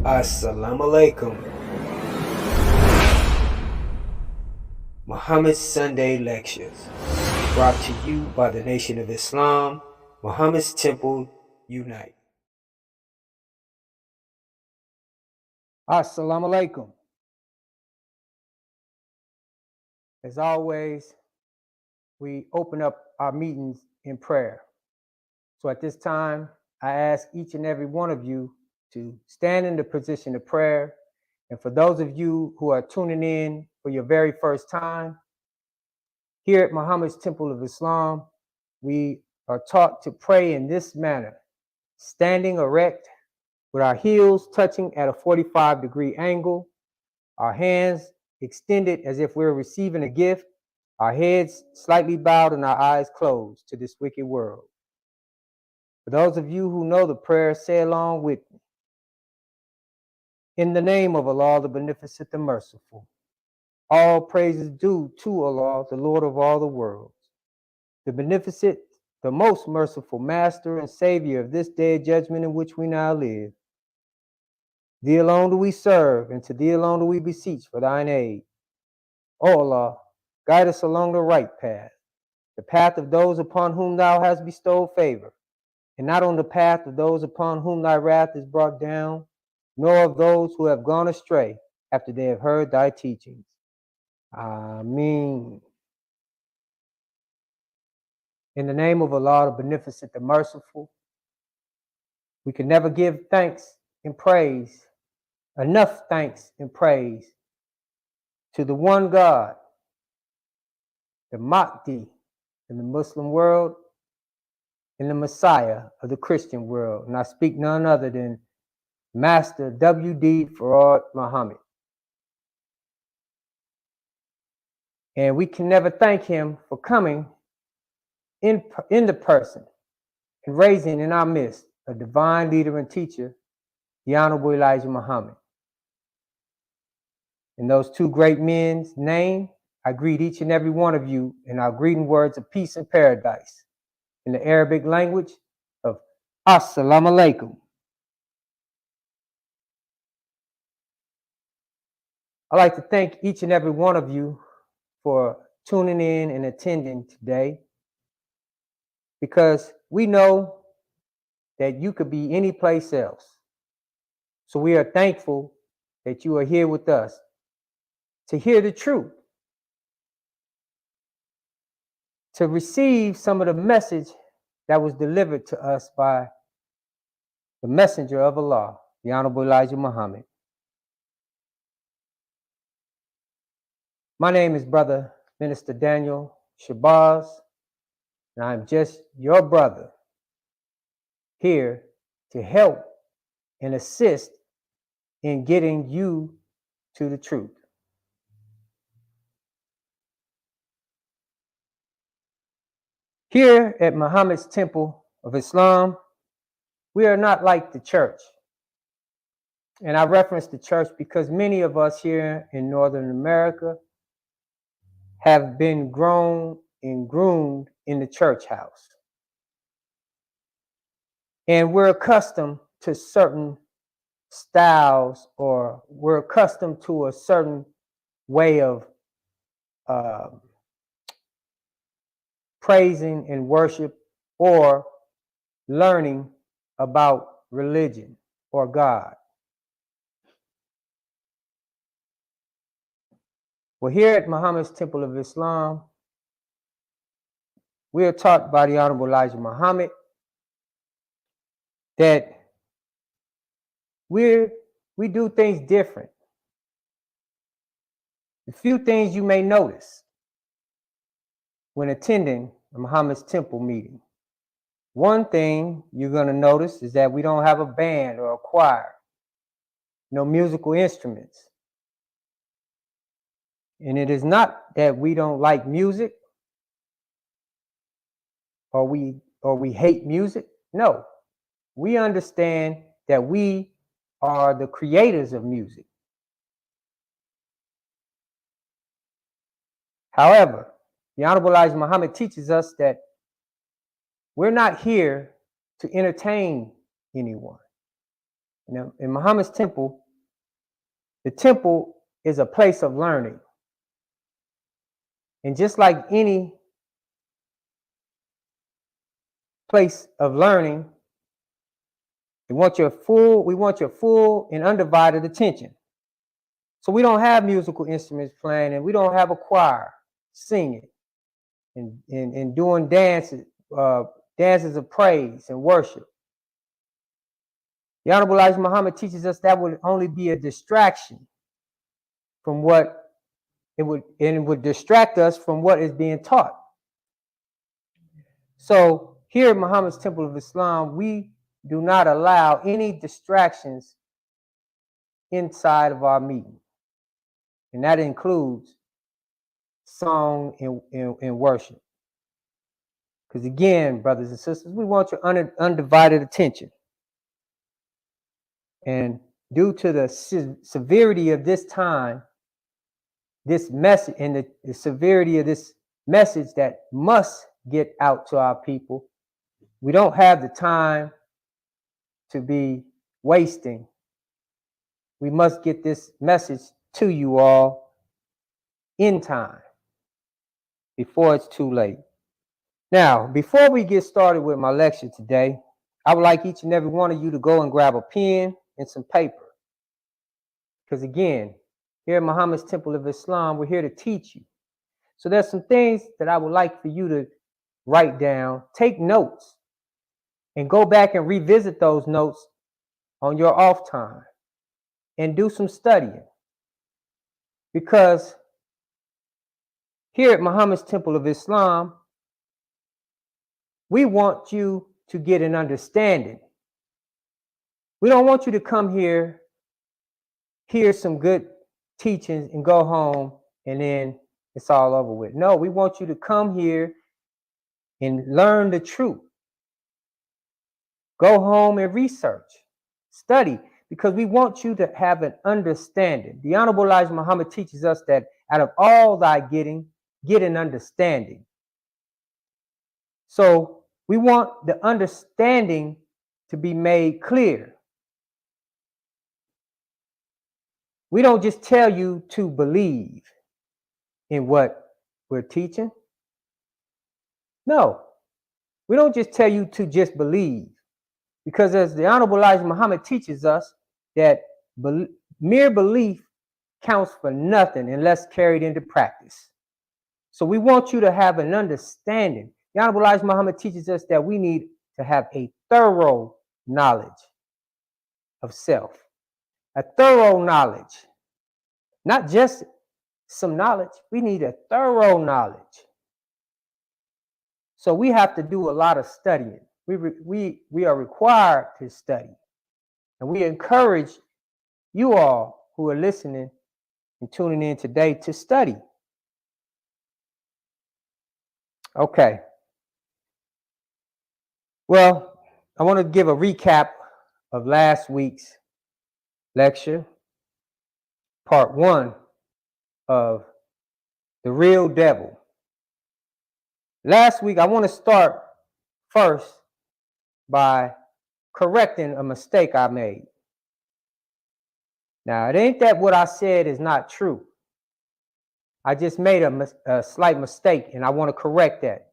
Assalamu alaikum. Muhammad's Sunday Lectures, brought to you by the Nation of Islam, Muhammad's Temple Unite. Assalamu alaikum. As always, we open up our meetings in prayer. So at this time, I ask each and every one of you to stand in the position of prayer. And for those of you who are tuning in for your very first time, here at Muhammad's Temple of Islam, we are taught to pray in this manner, standing erect with our heels touching at a 45-degree angle, our hands extended as if we're receiving a gift, our heads slightly bowed and our eyes closed to this wicked world. For those of you who know the prayer, say along with me. In the name of Allah, the Beneficent, the Merciful, all praises due to Allah, the Lord of all the worlds, the Beneficent, the most merciful Master and Savior of this day of judgment in which we now live. Thee alone do we serve, and to Thee alone do we beseech for Thine aid. O Allah, guide us along the right path, the path of those upon whom Thou hast bestowed favor, and not on the path of those upon whom Thy wrath is brought down, nor of those who have gone astray after they have heard Thy teachings. Ameen. In the name of Allah, the Beneficent, the Merciful, we can never give thanks and praise, enough thanks and praise to the one God, the Mahdi in the Muslim world, and the Messiah of the Christian world. And I speak none other than Master W.D. Farad Muhammad. And we can never thank him for coming in the person and raising in our midst a divine leader and teacher, the Honorable Elijah Muhammad. In those two great men's name, I greet each and every one of you in our greeting words of peace and paradise in the Arabic language of Assalamu alaikum. I'd like to thank each and every one of you for tuning in and attending today, because we know that you could be any place else. So we are thankful that you are here with us to hear the truth, to receive some of the message that was delivered to us by the messenger of Allah, the Honorable Elijah Muhammad. My name is Brother Minister Daniel Shabazz, and I'm just your brother here to help and assist in getting you to the truth. Here at Muhammad's Temple of Islam, we are not like the church. And I reference the church because many of us here in Northern America have been grown and groomed in the church house. And we're accustomed to certain styles, or we're accustomed to a certain way of praising and worship or learning about religion or God. Well, here at Muhammad's Temple of Islam, we are taught by the Honorable Elijah Muhammad that we do things different. A few things you may notice when attending a Muhammad's Temple meeting. One thing you're going to notice is that we don't have a band or a choir, no musical instruments. And it is not that we don't like music or we hate music. No, we understand that we are the creators of music. However, the Honorable Elijah Muhammad teaches us that we're not here to entertain anyone. In Muhammad's temple, the temple is a place of learning. And just like any place of learning, we want your full and undivided attention. So we don't have musical instruments playing, and we don't have a choir singing and doing dances of praise and worship. The Honorable Elijah Muhammad teaches us that would only be a distraction from what it would distract us from what is being taught. So here at Muhammad's Temple of Islam, we do not allow any distractions inside of our meeting. And that includes song and worship. Because again, brothers and sisters, we want your undivided attention. And due to the severity of this time, this message and the severity of this message that must get out to our people, we don't have the time to be wasting. We must get this message to you all in time before it's too late. Now, before we get started with my lecture today, I would like each and every one of you to go and grab a pen and some paper. Because again, here at Muhammad's Temple of Islam, we're here to teach you. So there's some things that I would like for you to write down, take notes, and go back and revisit those notes on your off time and do some studying. Because here at Muhammad's Temple of Islam, we want you to get an understanding. We don't want you to come here, hear some good teachings, and go home, and then it's all over with. No, we want you to come here and learn the truth. Go home and research, study, because we want you to have an understanding. The Honorable Elijah Muhammad teaches us that out of all thy getting, get an understanding. So we want the understanding to be made clear. We don't just tell you to believe in what we're teaching. No, we don't just tell you to just believe. Because as the Honorable Elijah Muhammad teaches us, that mere belief counts for nothing unless carried into practice. So we want you to have an understanding. The Honorable Elijah Muhammad teaches us that we need to have a thorough knowledge of self. A thorough knowledge. Not just some knowledge. We need a thorough knowledge. So we have to do a lot of studying. We are required to study. And we encourage you all who are listening and tuning in today to study. Okay. Well, I want to give a recap of last week's lecture, part 1 of The Real Devil. Last week, I want to start first by correcting a mistake I made. Now, it ain't that what I said is not true. I just made a slight mistake, and I want to correct that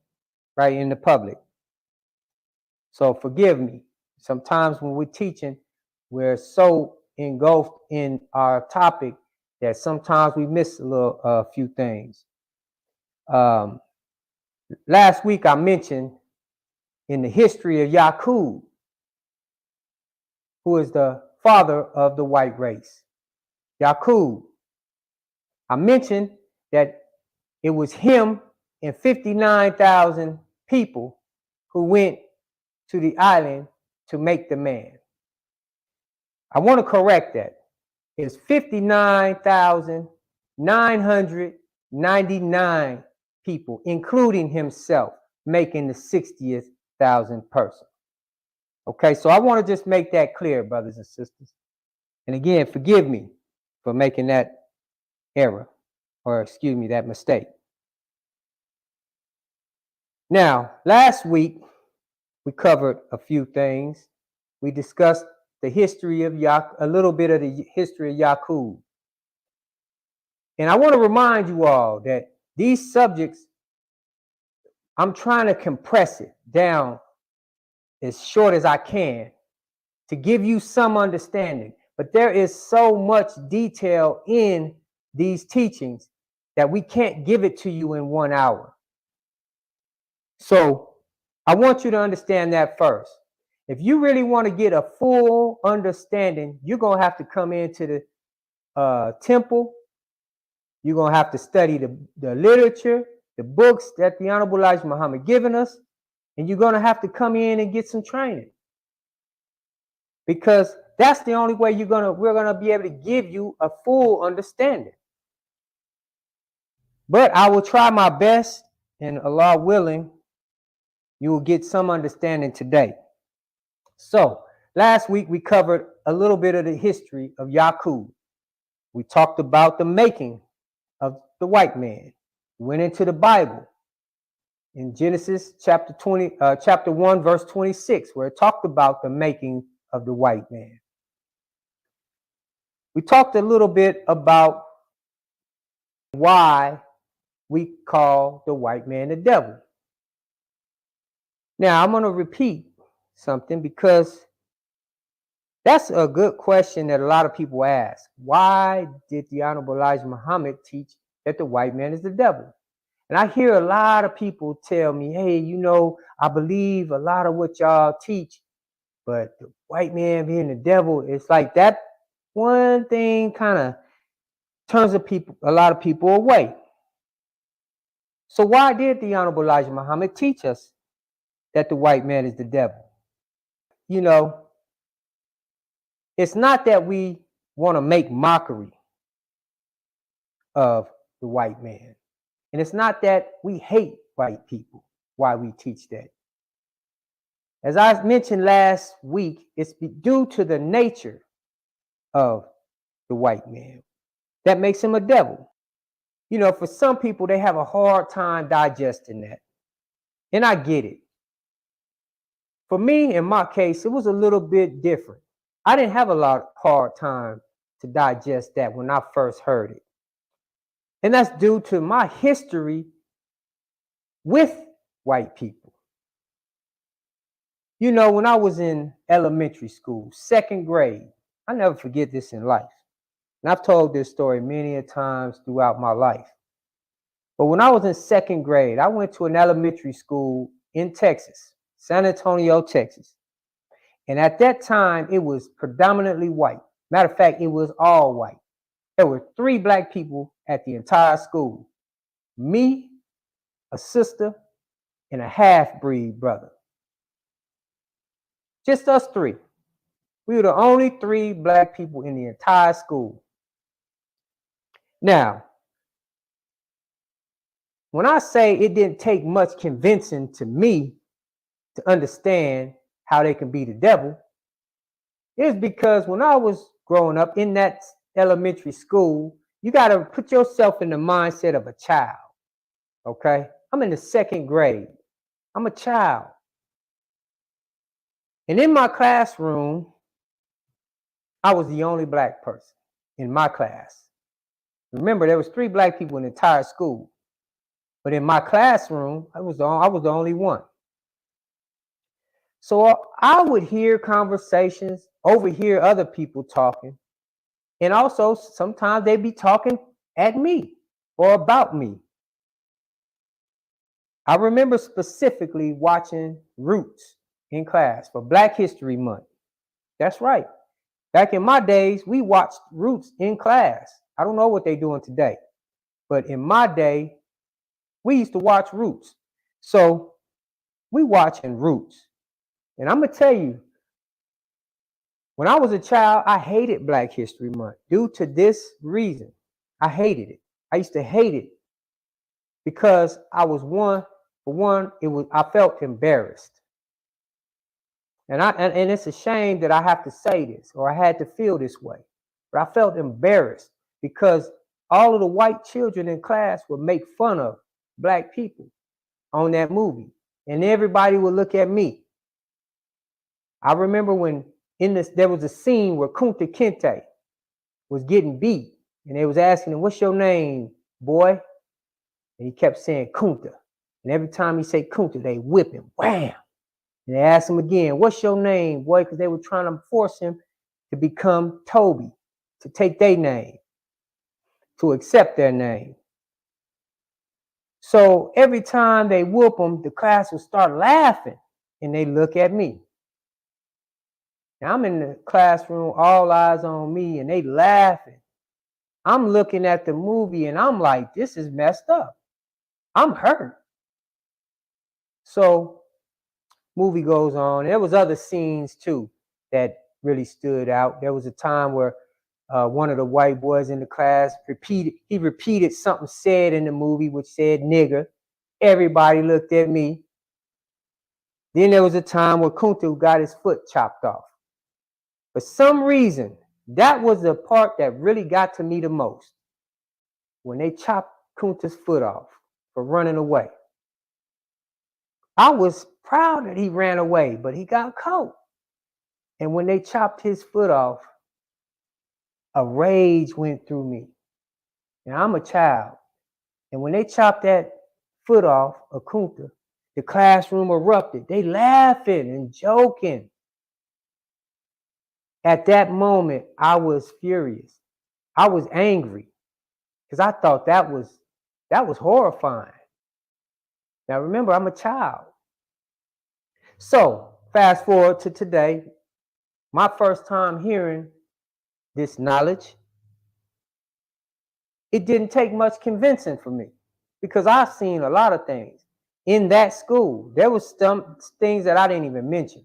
right in the public. So forgive me. Sometimes when we're teaching, we're so engulfed in our topic that sometimes we miss a few things. Last week I mentioned in the history of Yaqub, who is the father of the white race. Yaqub. I mentioned that it was him and 59,000 people who went to the island to make the man. I want to correct that. It's 59,999 people, including himself, making the 60,000th person. Okay, so I want to just make that clear, brothers and sisters. And again, forgive me for making that error, or excuse me, that mistake. Now, last week, we covered a few things. We discussed the history of a little bit of the history of Yaqub. And I want to remind you all that these subjects, I'm trying to compress it down as short as I can to give you some understanding. But there is so much detail in these teachings that we can't give it to you in 1 hour. So I want you to understand that first. If you really want to get a full understanding, you're going to have to come into the temple. You're going to have to study the literature, the books that the Honorable Elijah Muhammad given us, and you're going to have to come in and get some training. Because that's the only way we're going to be able to give you a full understanding. But I will try my best, and Allah willing, you will get some understanding today. So last week we covered a little bit of the history of Yaqub. We talked about the making of the white man. We went into the Bible in Genesis chapter 1, verse 26, where it talked about the making of the white man. We talked a little bit about why we call the white man the devil. Now, I'm going to repeat something because that's a good question that a lot of people ask. Why did the Honorable Elijah Muhammad teach that the white man is the devil? And I hear a lot of people tell me, hey, I believe a lot of what y'all teach, but the white man being the devil, it's like that one thing kind of turns a lot of people away. So why did the Honorable Elijah Muhammad teach us that the white man is the devil? It's not that we want to make mockery of the white man. And it's not that we hate white people, why we teach that. As I mentioned last week, it's due to the nature of the white man that makes him a devil. For some people, they have a hard time digesting that. And I get it. For me, in my case, it was a little bit different. I didn't have a hard time to digest that when I first heard it. And that's due to my history with white people. When I was in elementary school, 2nd grade, I never forget this in life. And I've told this story many a times throughout my life. But when I was in 2nd grade, I went to an elementary school in Texas, San Antonio, Texas. And at that time, it was predominantly white. Matter of fact, it was all white. There were 3 black people at the entire school. Me, a sister, and a half-breed brother. Just us 3. We were the only 3 black people in the entire school. Now, when I say it didn't take much convincing to me to understand how they can be the devil, it's because when I was growing up in that elementary school, you got to put yourself in the mindset of a child. Okay? I'm in the 2nd grade. I'm a child. And in my classroom, I was the only black person in my class. Remember, there was 3 black people in the entire school. But in my classroom, I was the only one. So I would hear conversations, overhear other people talking. And also, sometimes they'd be talking at me or about me. I remember specifically watching Roots in class for Black History Month. That's right. Back in my days, we watched Roots in class. I don't know what they're doing today. But in my day, we used to watch Roots. So we watching Roots. And I'm going to tell you, when I was a child, I hated Black History Month due to this reason. I hated it. I used to hate it because I felt embarrassed. And it's a shame that I have to say this, or I had to feel this way. But I felt embarrassed because all of the white children in class would make fun of black people on that movie. And everybody would look at me. I remember when there was a scene where Kunta Kinte was getting beat, and they was asking him, "What's your name, boy?" And he kept saying Kunta. And every time he said Kunta, they whip him. Wham! And they asked him again, "What's your name, boy?" Because they were trying to force him to become Toby, to take their name, to accept their name. So every time they whoop him, the class will start laughing, and they look at me. Now I'm in the classroom, all eyes on me, and they laughing. I'm looking at the movie, and I'm like, this is messed up. I'm hurt. So movie goes on. There was other scenes too that really stood out. There was a time where one of the white boys in the class repeated something said in the movie, which said nigger. Everybody looked at me. Then there was a time where Kunta got his foot chopped off. For some reason, that was the part that really got to me the most. When they chopped Kunta's foot off for running away. I was proud that he ran away, but he got caught. And when they chopped his foot off, a rage went through me. Now I'm a child. And when they chopped that foot off of Kunta, the classroom erupted. They laughing and joking. At that moment, I was furious. I was angry because I thought that was horrifying. Now remember, I'm a child. So fast forward to today, my first time hearing this knowledge, it didn't take much convincing for me because I've seen a lot of things in that school. There was some things that I didn't even mention.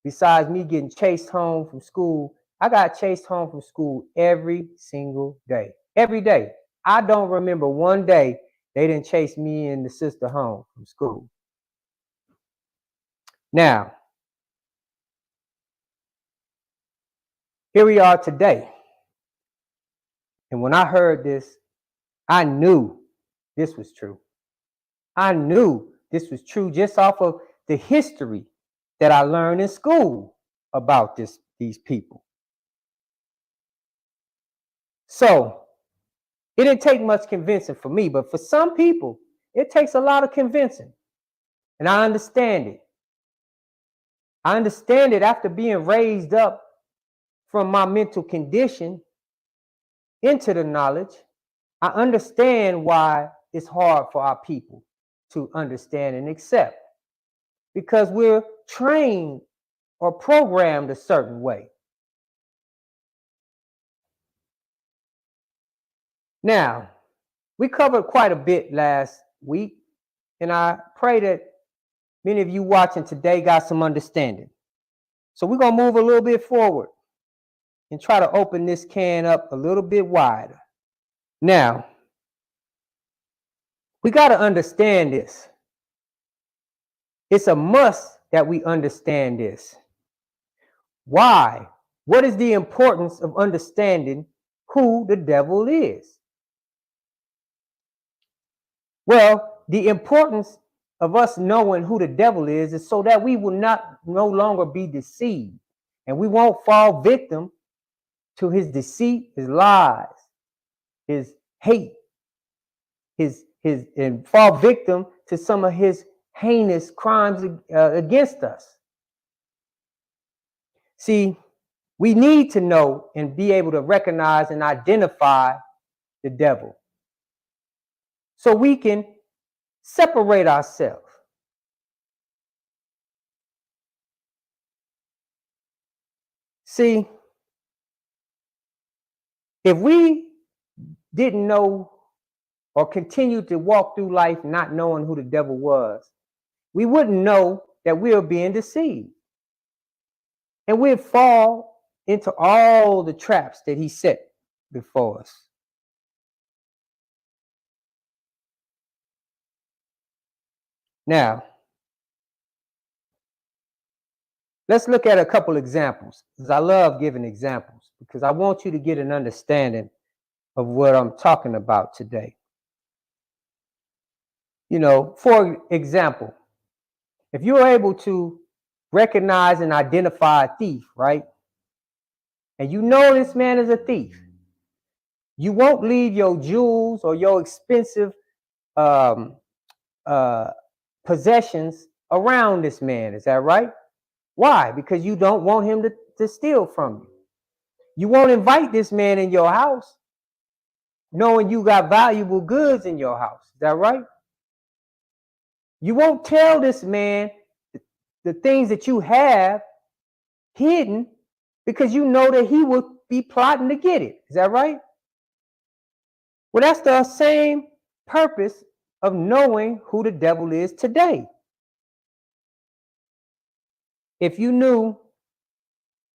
Besides me getting chased home from school, I got chased home from school every single day. Every day. I don't remember one day they didn't chase me and the sister home from school. Now, here we are today. And when I heard this, I knew this was true. I knew this was true just off of the history that I learned in school about these people. So it didn't take much convincing for me, but for some people, it takes a lot of convincing. And I understand it. I understand it after being raised up from my mental condition into the knowledge. I understand why it's hard for our people to understand and accept, because we're trained or programmed a certain way. Now, we covered quite a bit last week, and I pray that many of you watching today got some understanding. So we're going to move a little bit forward and try to open this can up a little bit wider. Now, we got to understand this. It's a must that we understand this. Why? What is the importance of understanding who the devil is? Well, the importance of us knowing who the devil is so that we will no longer be deceived, and we won't fall victim to his deceit, his lies, his hate, and fall victim to some of his heinous crimes against us. See, we need to know and be able to recognize and identify the devil so we can separate ourselves. See, if we didn't know or continued to walk through life not knowing who the devil was, we wouldn't know that we are being deceived. And we'd fall into all the traps that he set before us. Now, let's look at a couple examples, because I love giving examples, because I want you to get an understanding of what I'm talking about today. You know, for example, if you're able to recognize and identify a thief, right? And you know this man is a thief. You won't leave your jewels or your expensive um, possessions around this man. Is that right? Why? Because you don't want him to steal from you. You won't invite this man in your house knowing you got valuable goods in your house. Is that right? You won't tell this man the things that you have hidden because you know that he will be plotting to get it. Is that right? Well, that's the same purpose of knowing who the devil is today. If you knew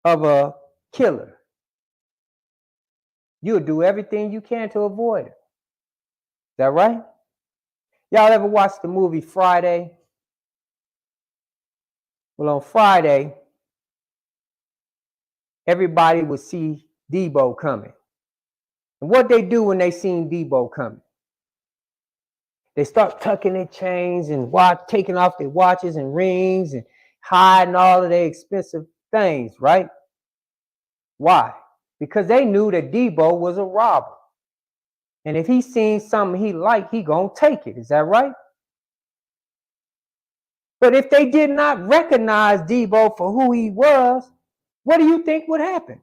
of a killer, you would do everything you can to avoid it. Is that right? Y'all ever watch the movie Friday? Well, on Friday, everybody would see Debo coming. And what they do when they seen Debo coming? They start tucking their chains and taking off their watches and rings and hiding all of their expensive things, right? Why? Because they knew that Debo was a robber. And if he seen something he liked, he gonna take it. Is that right? But if they did not recognize Debo for who he was, what do you think would happen?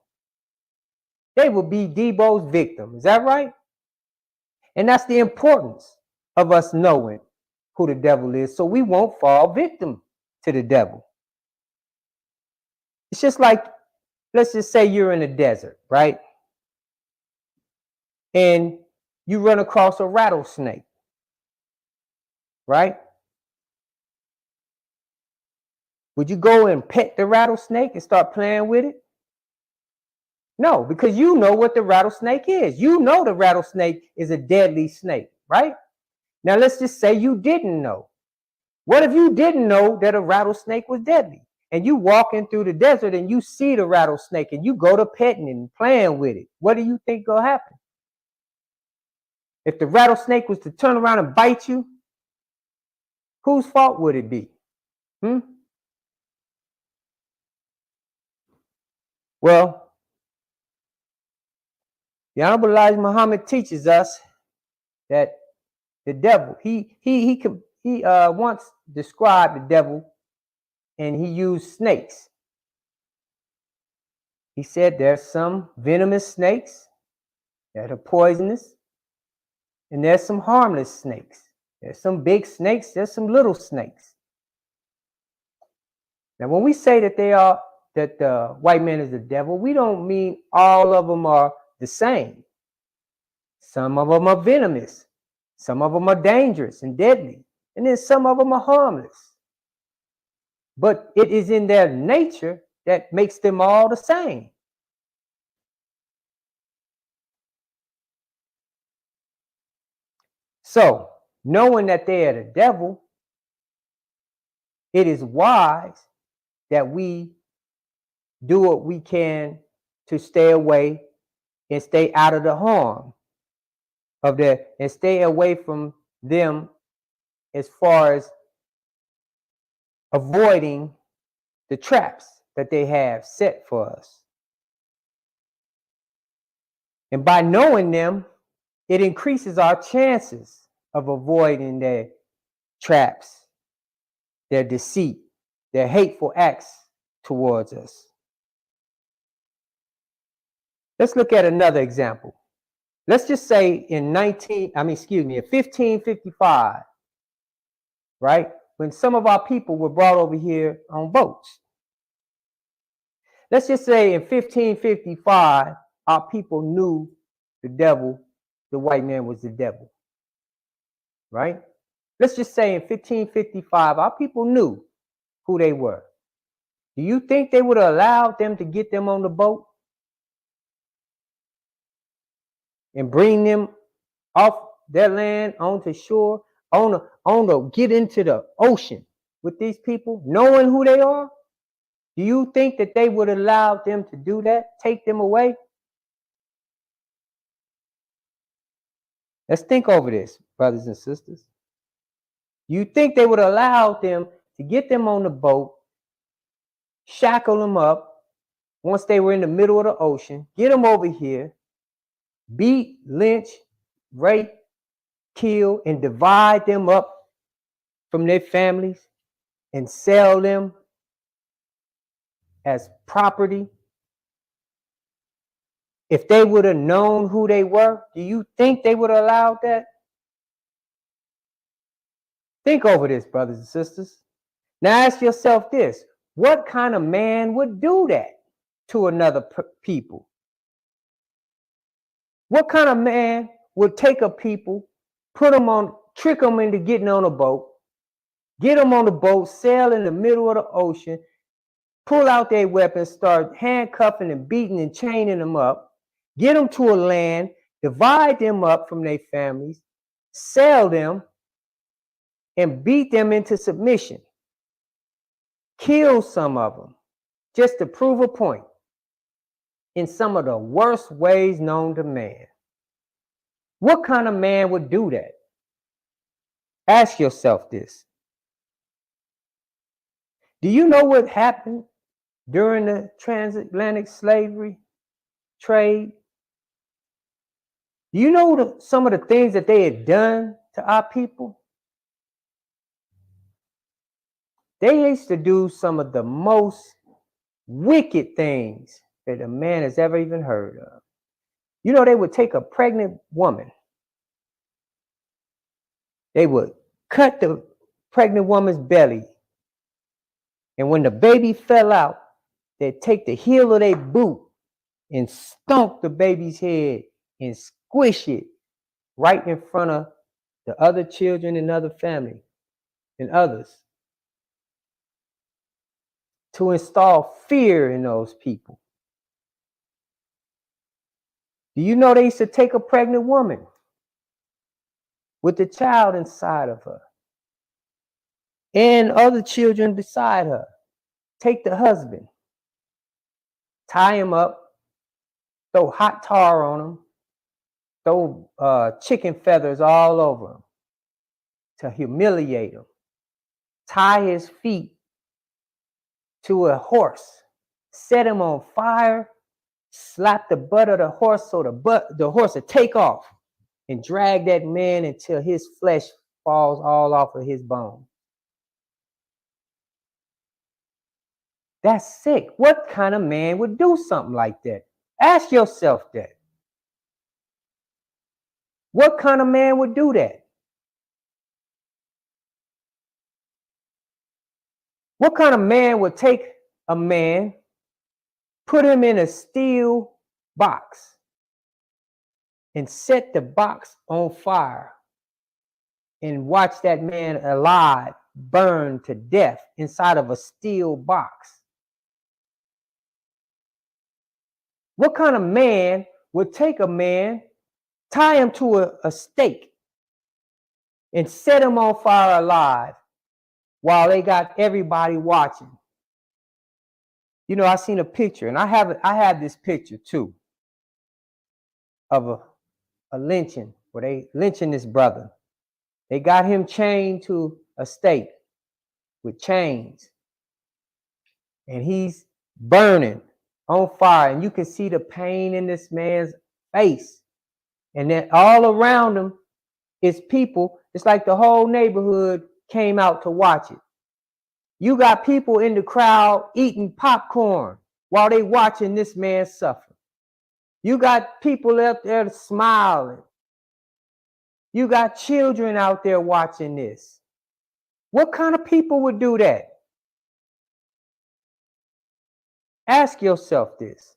They would be Debo's victim. Is that right? And that's the importance of us knowing who the devil is so we won't fall victim to the devil. It's just like, let's just say you're in a desert, right? And you run across a rattlesnake, right? Would you go and pet the rattlesnake and start playing with it? No, because you know what the rattlesnake is. You know the rattlesnake is a deadly snake, right? Now let's just say you didn't know. What if you didn't know that a rattlesnake was deadly? And you walking through the desert and you see the rattlesnake and you go to petting and playing with it. What do you think will happen? If the rattlesnake was to turn around and bite you, whose fault would it be? Well, the Honorable Elijah Muhammad teaches us that the devil, he once described the devil and he used snakes. He said there's some venomous snakes that are poisonous, and there's some harmless snakes. There's some big snakes, there's some little snakes. Now, when we say that the white man is the devil, we don't mean all of them are the same. Some of them are venomous. Some of them are dangerous and deadly. And then some of them are harmless. But it is in their nature that makes them all the same. So, knowing that they are the devil, it is wise that we do what we can to stay away and stay out of the harm of them and stay away from them as far as avoiding the traps that they have set for us. And by knowing them, it increases our chances of avoiding their traps, their deceit, their hateful acts towards us. Let's look at another example. Let's just say in 1555, right? When some of our people were brought over here on boats. Let's just say in 1555, our people knew the devil, the white man was the devil, right? Let's just say in 1555, our people knew who they were. Do you think they would have allowed them to get them on the boat and bring them off their land onto shore, get into the ocean with these people, knowing who they are? Do you think that they would allow them to do that, take them away? Let's think over this, brothers and sisters. You think they would allow them to get them on the boat shackle them up once they were in the middle of the ocean, get them over here, beat, lynch, rape, kill, and divide them up from their families and sell them as property. If they would have known who they were, do you think they would have allowed that? Think over this, brothers and sisters. Now ask yourself this: what kind of man would do that to another people? What kind of man would take a people, put them on, trick them into getting on a boat, get them on the boat, sail in the middle of the ocean, pull out their weapons, start handcuffing and beating and chaining them up, get them to a land, divide them up from their families, sell them, and beat them into submission? Kill some of them just to prove a point in some of the worst ways known to man. What kind of man would do that? Ask yourself this. Do you know what happened during the transatlantic slavery trade? Do you know some of the things that they had done to our people? They used to do some of the most wicked things that a man has ever even heard of. You know, they would take a pregnant woman. They would cut the pregnant woman's belly. And when the baby fell out, they'd take the heel of their boot and stomp the baby's head and squish it right in front of the other children and other family and others to install fear in those people. Do you know they used to take a pregnant woman with the child inside of her and other children beside her, take the husband, tie him up, throw hot tar on him, throw chicken feathers all over him to humiliate him, tie his feet to a horse, set him on fire, slap the butt of the horse so the horse would take off and drag that man until his flesh falls all off of his bone. That's sick. What kind of man would do something like that? Ask yourself that. What kind of man would do that? What kind of man would take a man, put him in a steel box, and set the box on fire and watch that man alive burn to death inside of a steel box? What kind of man would take a man, tie him to a stake, and set him on fire alive while they got everybody watching? You know, I seen a picture, and I have this picture too of a lynching, where they lynching this brother. They got him chained to a stake with chains, and he's burning on fire, and you can see the pain in this man's face. And then all around him is people. It's like the whole neighborhood came out to watch it. You got people in the crowd eating popcorn while they watching this man suffer. You got people up there smiling. You got children out there watching this. What kind of people would do that? Ask yourself this.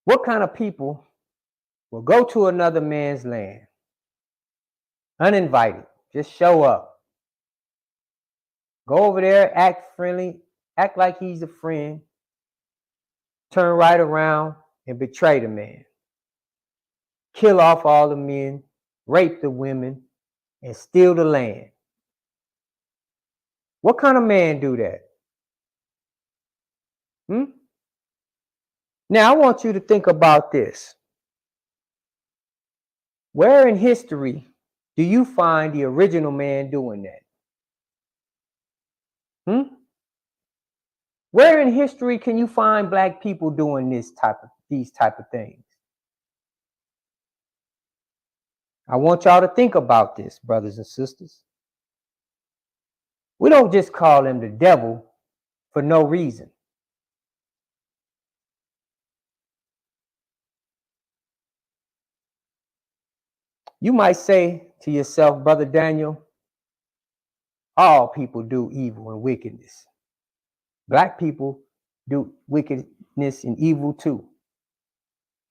What kind of people will go to another man's land uninvited? Just show up. Go over there, act friendly, act like he's a friend, turn right around and betray the man. Kill off all the men, rape the women, and steal the land. What kind of man do that? Now, I want you to think about this. Where in history do you find the original man doing that? Where in history can you find black people doing these type of things? I want y'all to think about this, brothers and sisters. We don't just call him the devil for no reason. You might say to yourself, Brother Daniel, all people do evil and wickedness. Black people do wickedness and evil too.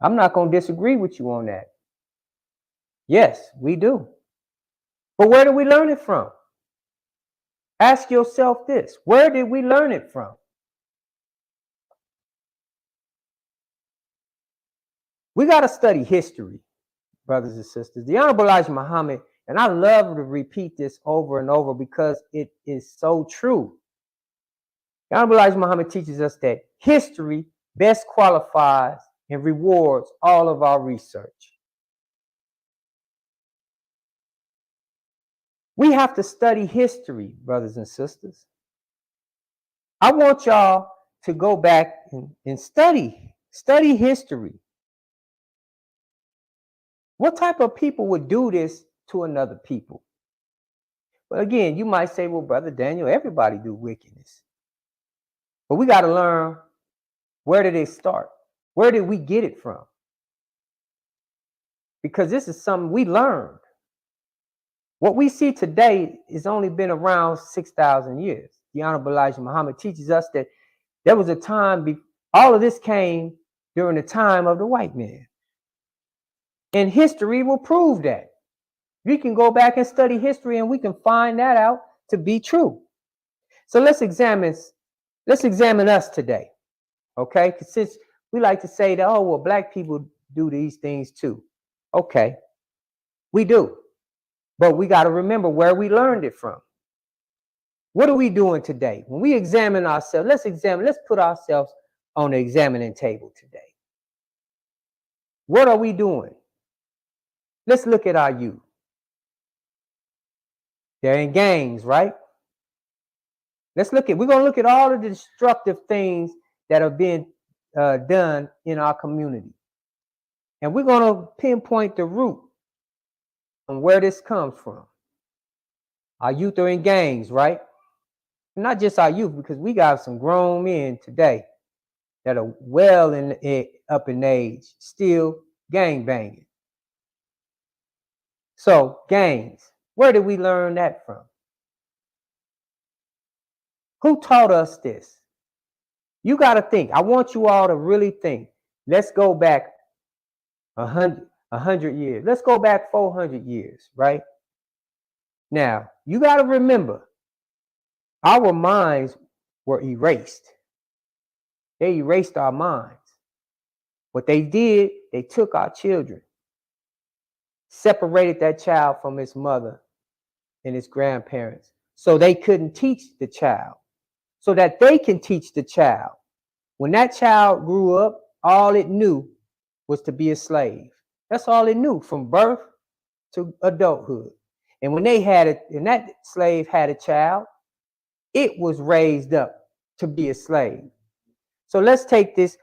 I'm not going to disagree with you on that. Yes, we do. But where do we learn it from? Ask yourself this. Where did we learn it from? We got to study history, brothers and sisters. The Honorable Elijah Muhammad, and I love to repeat this over and over because it is so true. The Honorable Elijah Muhammad teaches us that history best qualifies and rewards all of our research. We have to study history, brothers and sisters. I want y'all to go back and study history. What type of people would do this to another people? But again, you might say, well, Brother Daniel, everybody do wickedness. But we got to learn, where did it start? Where did we get it from? Because this is something we learned. What we see today has only been around 6,000 years. The Honorable Elijah Muhammad teaches us that there was a time, all of this came during the time of the white man. And history will prove that. We can go back and study history and we can find that out to be true. So let's examine us today. Okay? Because since we like to say that, oh, well, black people do these things too. Okay. We do. But we got to remember where we learned it from. What are we doing today? When we examine ourselves, let's put ourselves on the examining table today. What are we doing? Let's look at our youth. They're in gangs, right? We're going to look at all of the destructive things that are being done in our community. And we're going to pinpoint the root on where this comes from. Our youth are in gangs, right? Not just our youth, because we got some grown men today that are well up in age, still gang banging. So gangs, where did we learn that from? Who taught us this? You got to think. I want you all to really think. Let's go back 100 years. Let's go back 400 years, right? Now, you got to remember, our minds were erased. They erased our minds. What they did, they took our children, separated that child from his mother and his grandparents, so they couldn't teach the child, so that they can teach the child. When that child grew up, all it knew was to be a slave. That's all it knew from birth to adulthood. And when that slave had a child, it was raised up to be a slave. So let's take this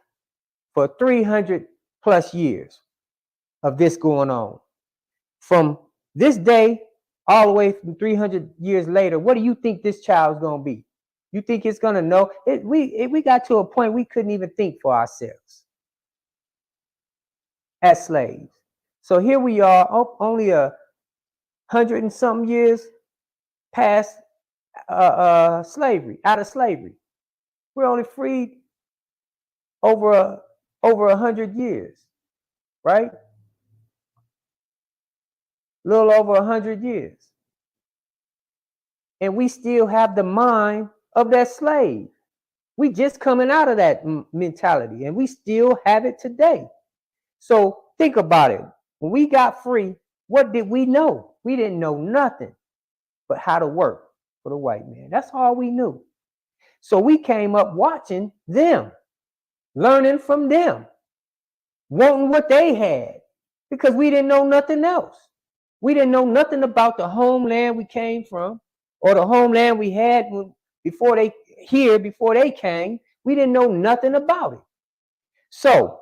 for 300 plus years of this going on. From this day all the way from 300 years later, what do you think this child is going to be? You think it's going to know? We got to a point we couldn't even think for ourselves as slaves. So here we are, only 100 and something years past slavery, out of slavery. We're only freed over 100 years, right? A little over 100 years. And we still have the mind of that slave. We just coming out of that mentality, and we still have it today. So think about it. When we got free, what did we know? We didn't know nothing but how to work for the white man. That's all we knew. So we came up watching them, learning from them, wanting what they had. because we didn't know nothing else. We didn't know nothing about the homeland we came from or the homeland we had before they came. We didn't know nothing about it. So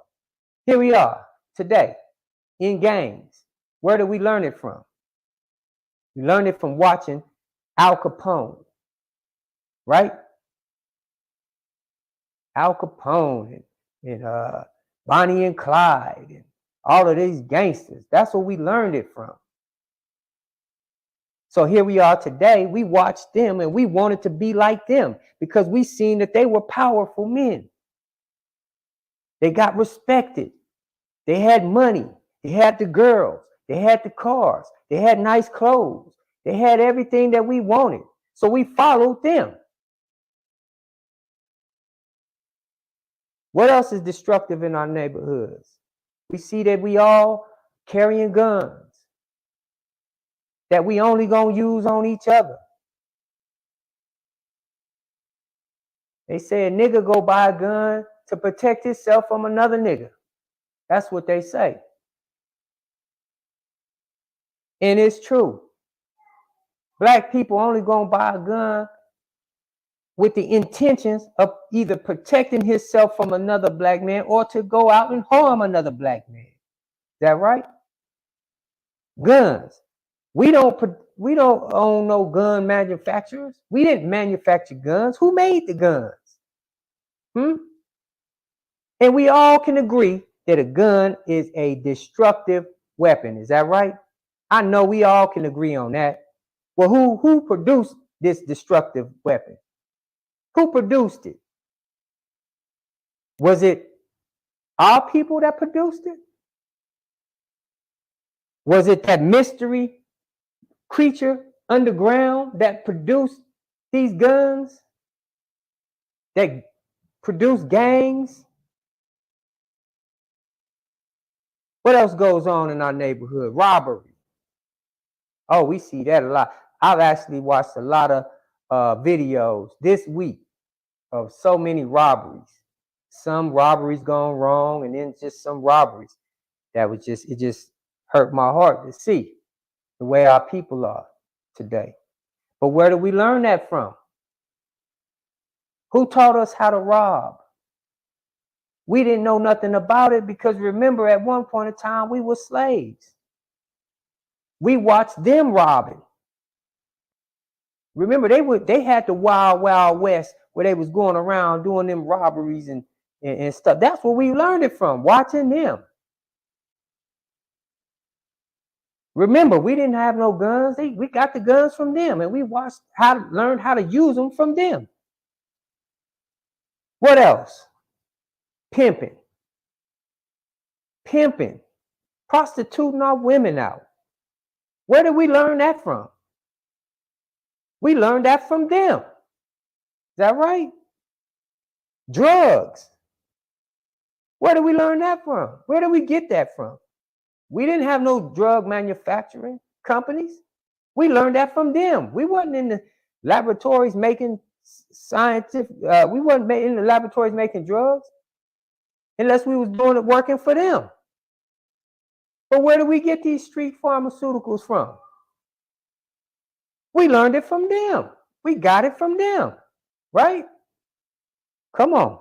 here we are today in gangs. Where do we learn it from? We learned it from watching Al Capone, right? Al Capone and Bonnie and Clyde and all of these gangsters. That's where we learned it from. So here we are today. We watched them and we wanted to be like them because we seen that they were powerful men. They got respected. They had money. They had the girls. They had the cars. They had nice clothes. They had everything that we wanted. So we followed them. What else is destructive in our neighborhoods? We see that we all carrying guns that we only gonna use on each other. They say a nigga go buy a gun to protect himself from another nigga. That's what they say. And it's true. Black people only gonna buy a gun with the intentions of either protecting himself from another black man or to go out and harm another black man. Is that right? Guns. We don't own no gun manufacturers. We didn't manufacture guns. Who made the guns? And we all can agree that a gun is a destructive weapon. Is that right? I know we all can agree on that. Well, who produced this destructive weapon? Who produced it? Was it our people that produced it? Was it that mystery creature underground that produced these guns? That produced gangs? What else goes on in our neighborhood? Robbery. Oh, we see that a lot. I've actually watched a lot of videos this week of so many robberies. Some robberies gone wrong, and then just some robberies that was it just hurt my heart to see the way our people are today. But where do we learn that from? Who taught us how to rob? We didn't know nothing about it because remember, at one point in time, we were slaves. We watched them robbing. Remember, they had the wild, wild west where they was going around doing them robberies and stuff. That's where we learned it from, watching them. Remember, we didn't have no guns. We got the guns from them, and we learned how to use them from them. What else? Pimping. Prostituting our women out. Where did we learn that from? We learned that from them. Is that right? Drugs. Where did we learn that from? Where did we get that from? We didn't have no drug manufacturing companies. We learned that from them. We wasn't in the laboratories making we wasn't in the laboratories making drugs unless we was doing it working for them. But where do we get these street pharmaceuticals from? We learned it from them. We got it from them, right? Come on.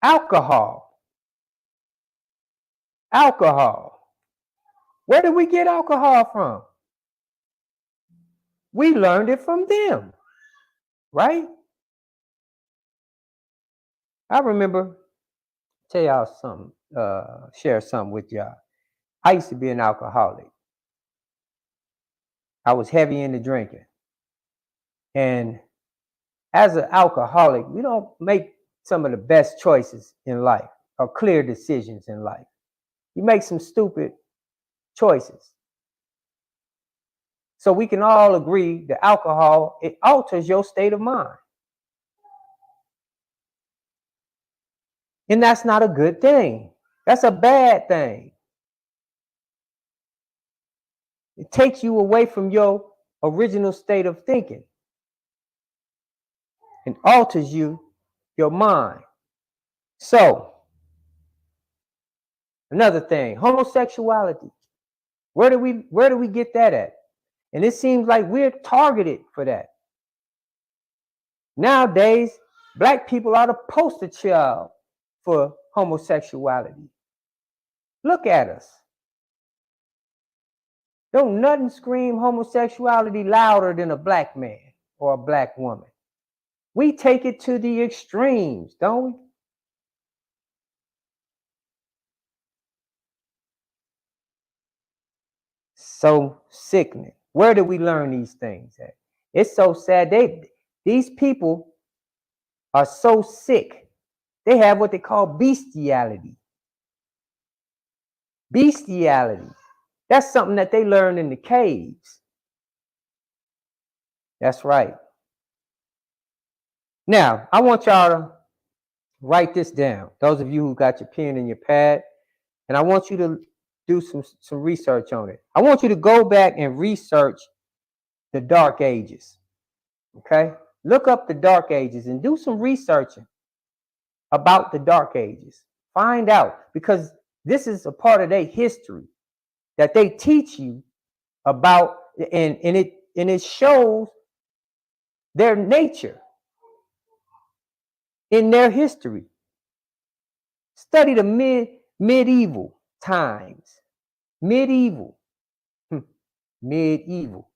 Alcohol. Where did we get alcohol from? We learned it from them, right? I remember, tell y'all something, share something with y'all. I used to be an alcoholic. I was heavy into drinking. And as an alcoholic, we don't make some of the best choices in life or clear decisions in life. You make some stupid choices. So we can all agree that alcohol, it alters your state of mind. And that's not a good thing. That's a bad thing. It takes you away from your original state of thinking and alters your mind. So Another thing, homosexuality. Where do we get that at? And it seems like we're targeted for that. Nowadays, black people are the poster child for homosexuality. Look at us. Don't nothing scream homosexuality louder than a black man or a black woman. We take it to the extremes, don't we? So sickening. Where do we learn these things at? It's so sad. These people are so sick. They have what they call bestiality. Bestiality. That's something that they learn in the caves. That's right. Now, I want y'all to write this down. Those of you who got your pen and your pad, and I want you to do some research on it. I want you to go back and research the Dark Ages. Okay? Look up the Dark Ages and do some researching about the Dark Ages. Find out, because this is a part of their history that they teach you about, and it shows their nature in their history. Study the medieval times. Medieval. Medieval.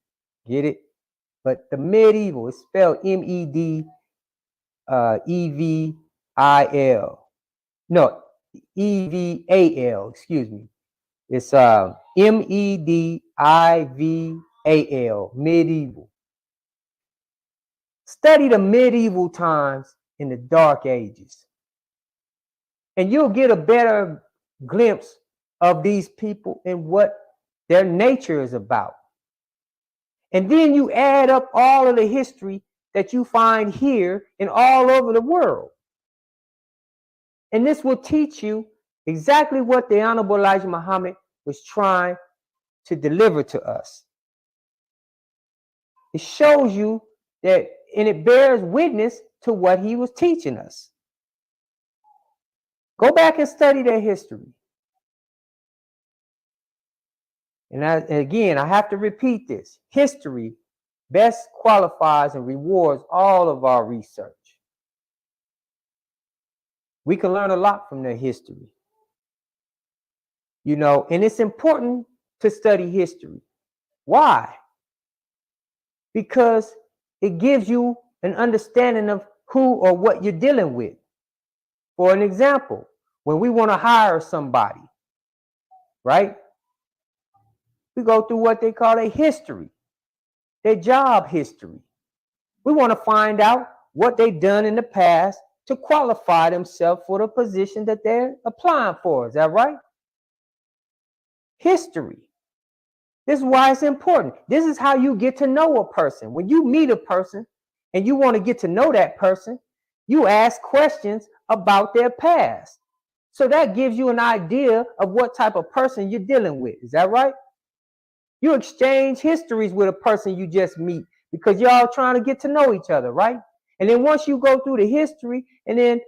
Get it? But the medieval is spelled MEDEVIL. No, EVAL, excuse me. It's MEDIVAL, medieval. Study the medieval times in the Dark Ages, and you'll get a better glimpse of these people and what their nature is about. And then you add up all of the history that you find here and all over the world. And this will teach you exactly what the Honorable Elijah Muhammad was trying to deliver to us. It shows you that, and it bears witness to what he was teaching us. Go back and study their history. And again, I have to repeat this. History best qualifies and rewards all of our research. We can learn a lot from their history. You know, and it's important to study history. Why? Because it gives you an understanding of who or what you're dealing with. For an example, when we want to hire somebody, right? We go through what they call a history, their job history. We want to find out what they've done in the past to qualify themselves for the position that they're applying for. Is that right? History. This is why it's important. This is how you get to know a person. When you meet a person and you want to get to know that person, you ask questions about their past. So that gives you an idea of what type of person you're dealing with. Is that right? You exchange histories with a person you just meet because you're all trying to get to know each other, right? And then once you go through the history, and then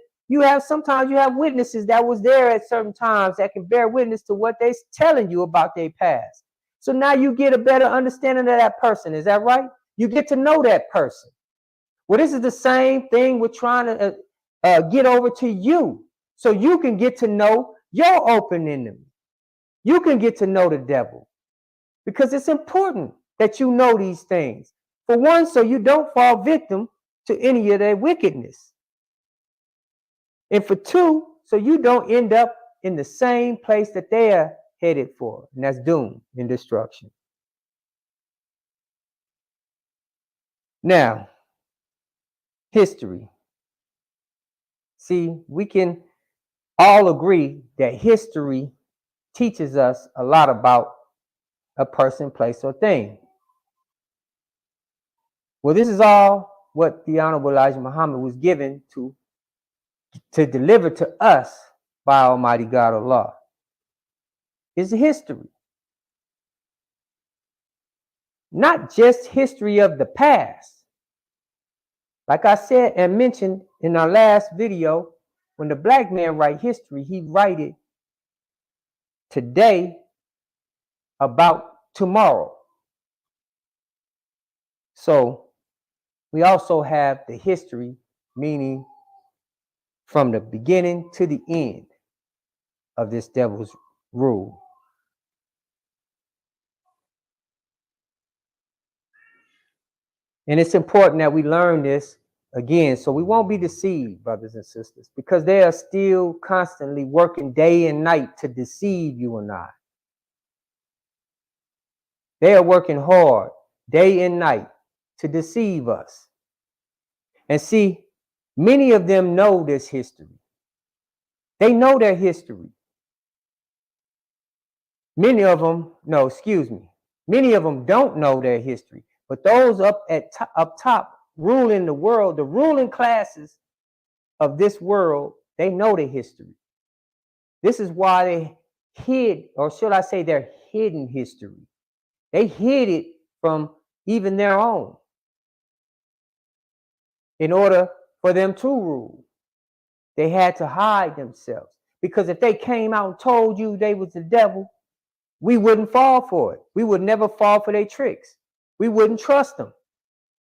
sometimes you have witnesses that was there at certain times that can bear witness to what they're telling you about their past. So now you get a better understanding of that person. Is that right? You get to know that person. Well, this is the same thing we're trying to get over to you, so you can get to know your open enemy. You can get to know the devil, because it's important that you know these things. For one, so you don't fall victim to any of their wickedness. And for two, so you don't end up in the same place that they are headed for, and that's doom and destruction. Now, history. See, we can all agree that history teaches us a lot about a person, place, or thing. Well, this is all what the Honorable Elijah Muhammad was given to deliver to us by Almighty God Allah. Is history. Not just history of the past. Like I said and mentioned in our last video, when the black man write history, he write it today about tomorrow. So we also have the history, meaning from the beginning to the end of this devil's rule. And it's important that we learn this again, so we won't be deceived, brothers and sisters, because they are still constantly working day and night to deceive you and I. They are working hard day and night to deceive us. And see, many of them know this history. They know their history. Many of them don't know their history. But those up top ruling the world, the ruling classes of this world, they know their history. This is why they hid, or should I say their hidden history. They hid it from even their own in order for them to rule. They had to hide themselves, because if they came out and told you they was the devil, we wouldn't fall for it. We would never fall for their tricks. We wouldn't trust them.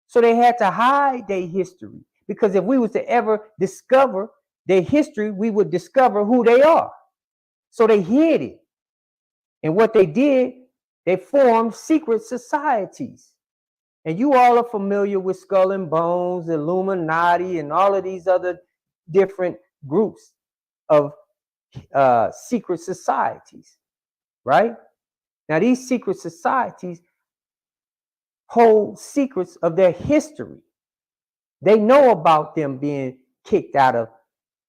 So they had to hide their history, because if we was to ever discover their history, we would discover who they are. So they hid it. And what they did, they formed secret societies. And you all are familiar with Skull and Bones, Illuminati, and all of these other different groups of secret societies, right? Now, these secret societies hold secrets of their history. They know about them being kicked out of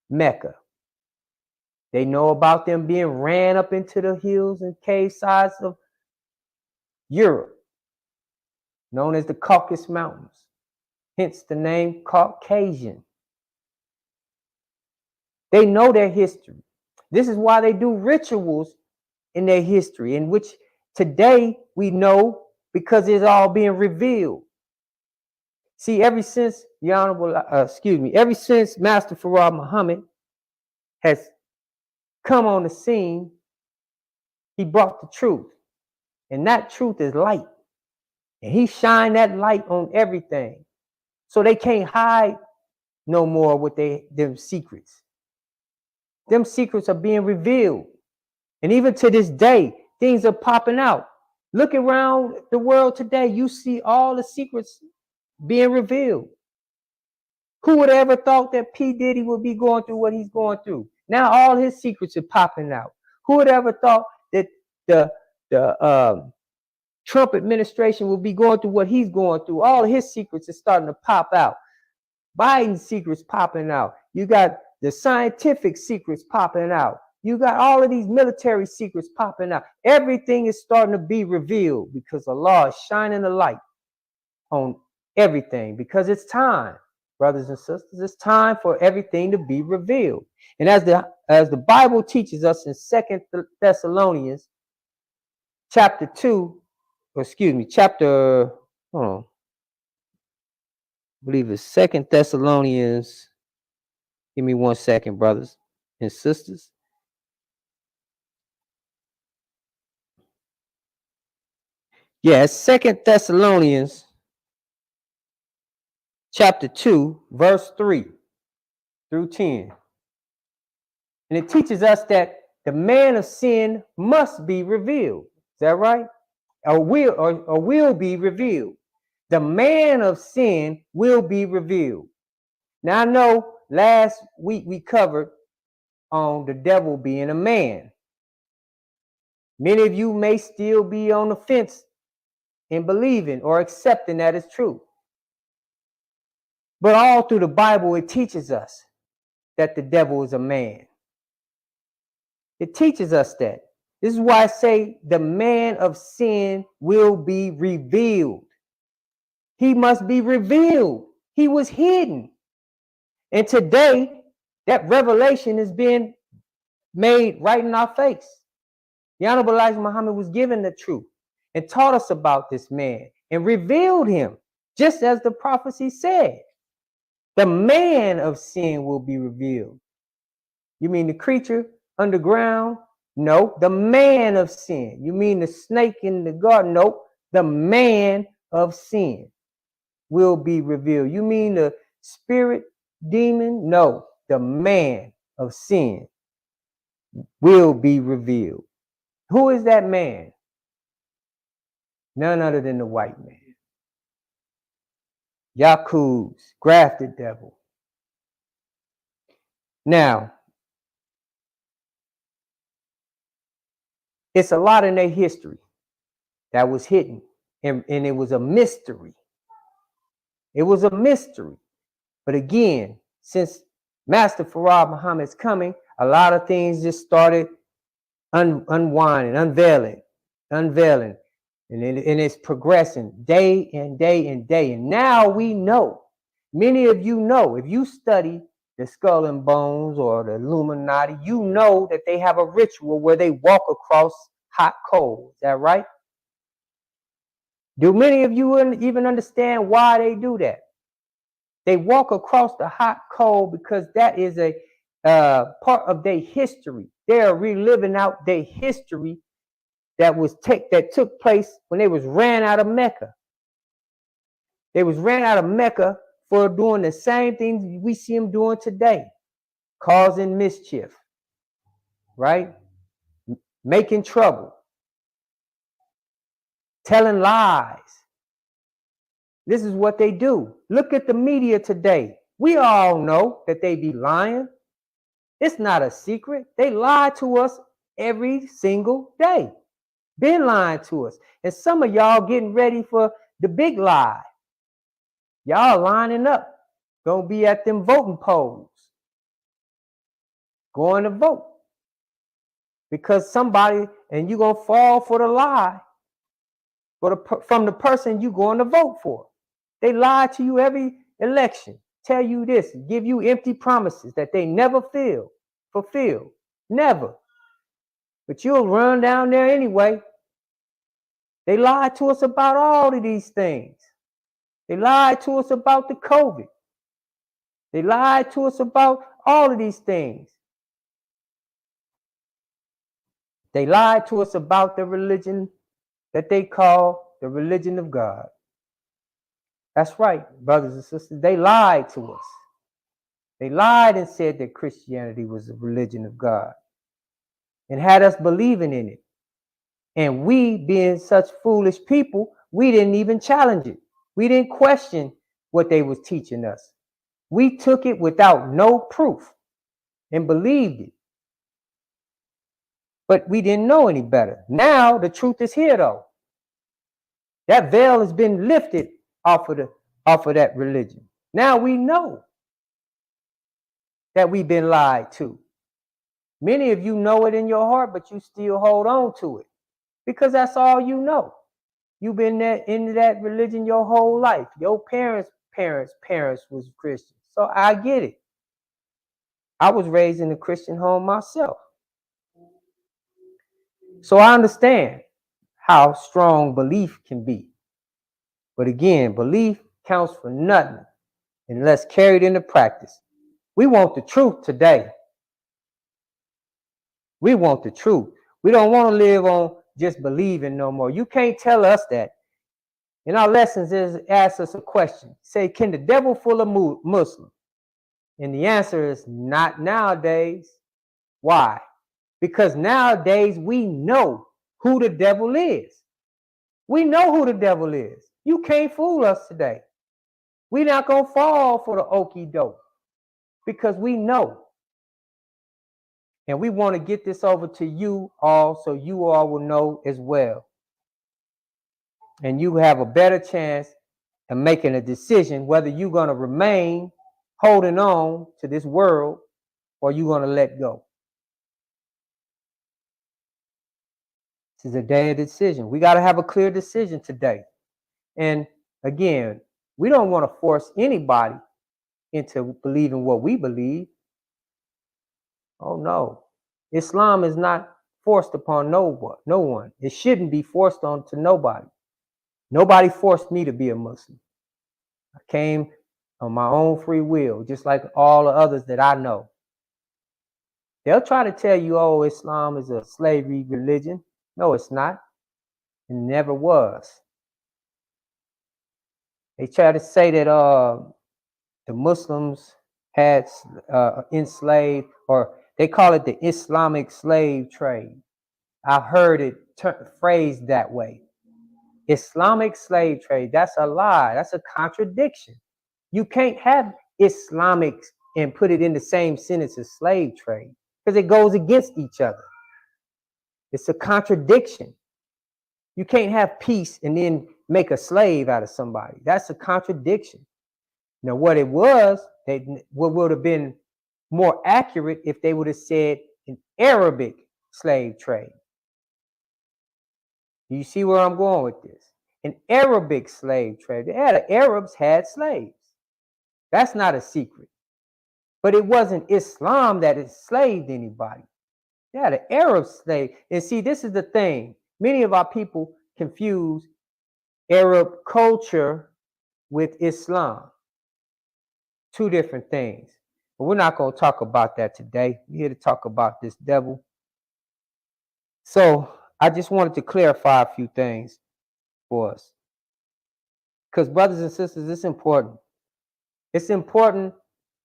Mecca. They know about them being ran up into the hills and cave sides of Europe, known as the Caucasus Mountains, hence the name Caucasian. They know their history. This is why they do rituals in their history, in which today we know because it's all being revealed. See, ever since Master Fard Muhammad has come on the scene, he brought the truth. And that truth is light. And he shined that light on everything. So they can't hide no more with them secrets. Them secrets are being revealed. And even to this day, things are popping out. Look around the world today, you see all the secrets being revealed. Who would have ever thought that P. Diddy would be going through what he's going through? Now all his secrets are popping out. Who would ever thought that the Trump administration will be going through what he's going through? All his secrets are starting to pop out. Biden's secrets popping out. You got the scientific secrets popping out. You got all of these military secrets popping out. Everything is starting to be revealed because Allah is shining a light on everything, because it's time, brothers and sisters. It's time for everything to be revealed. And as the Bible teaches us in 2 Thessalonians chapter 2, I believe it's 2 Thessalonians. Give me 1 second, brothers and sisters. Yeah, it's 2 Thessalonians chapter 2, verse 3 through 10. And it teaches us that the man of sin must be revealed. Is that right? Or will be revealed. The man of sin will be revealed. Now, I know last week we covered on the devil being a man. Many of you may still be on the fence in believing or accepting that is true. But all through the Bible, it teaches us that the devil is a man. It teaches us that. This is why I say the man of sin will be revealed. He must be revealed. He was hidden. And today, that revelation is being made right in our face. The Honorable Elijah Muhammad was given the truth and taught us about this man and revealed him, just as the prophecy said. The man of sin will be revealed. You mean the creature underground No, the man of sin. You mean the snake in the garden? Nope. The man of sin will be revealed. You mean the spirit demon? No, the man of sin will be revealed. Who is that man? None other than the white man. Yakub's grafted devil. Now, it's a lot in their history that was hidden, and it was a mystery. It was a mystery. But again, since Master Farad Muhammad's coming, a lot of things just started unwinding, unveiling, and it's progressing day and day and day. And now we know, many of you know, if you study the Skull and Bones or the Illuminati, you know that they have a ritual where they walk across hot coals. Is that right? Do many of you even understand why they do that? They walk across the hot coal because that is a part of their history. They are reliving out their history that took place when they was ran out of Mecca. They was ran out of Mecca for doing the same things we see them doing today, causing mischief, right? Making trouble, telling lies. This is what they do. Look at the media today. We all know that they be lying. It's not a secret. They lie to us every single day. Been lying to us. And some of y'all getting ready for the big lie. Y'all lining up. Gonna be at them voting polls. Going to vote. Because somebody, and you gonna fall for the lie from the person you going to vote for. They lie to you every election. Tell you this, give you empty promises that they never fulfill. Never. But you'll run down there anyway. They lied to us about all of these things. They lied to us about the COVID. They lied to us about all of these things. They lied to us about the religion that they call the religion of God. That's right, brothers and sisters. They lied to us. They lied and said that Christianity was the religion of God and had us believing in it. And we, being such foolish people, we didn't even challenge it. We didn't question what they was teaching us. We took it without no proof and believed it. But we didn't know any better. Now the truth is here, though. That veil has been lifted off of that religion. Now we know that we've been lied to. Many of you know it in your heart, but you still hold on to it because that's all you know. You've been into that religion your whole life. Your parents was Christian. So I get it. I was raised in a Christian home myself. So I understand how strong belief can be. But again, belief counts for nothing unless carried into practice. We want the truth today. We want the truth. We don't want to live on just believing no more. You can't tell us that. In our lessons, is ask us a question. Say, can the devil fool a Muslim? And the answer is not nowadays. Why? Because nowadays we know who the devil is. We know who the devil is. You can't fool us today. We're not going to fall for the okie doke because we know. And we want to get this over to you all so you all will know as well. And you have a better chance of making a decision whether you're going to remain holding on to this world or you're going to let go. This is a day of decision. We got to have a clear decision today. And again, we don't want to force anybody into believing what we believe. Oh no. Islam is not forced upon no one. It shouldn't be forced on to nobody. Nobody forced me to be a Muslim. I came on my own free will, just like all the others that I know. They'll try to tell you, oh, Islam is a slavery religion. No, it's not. It never was. They try to say that the Muslims had enslaved, or they call it the Islamic slave trade. I've heard it phrased that way. Islamic slave trade, that's a lie. That's a contradiction. You can't have Islamic and put it in the same sentence as slave trade because it goes against each other. It's a contradiction. You can't have peace and then make a slave out of somebody. That's a contradiction. Now, what it was, what would have been more accurate if they would have said an Arabic slave trade. You see where I'm going with this? An Arabic slave trade. The Arabs had slaves. That's not a secret. But it wasn't Islam that enslaved anybody. Yeah, the Arab slave. And see, this is the thing. Many of our people confuse Arab culture with Islam. Two different things. But we're not going to talk about that today. We're here to talk about this devil. So I just wanted to clarify a few things for us. Because brothers and sisters, it's important. It's important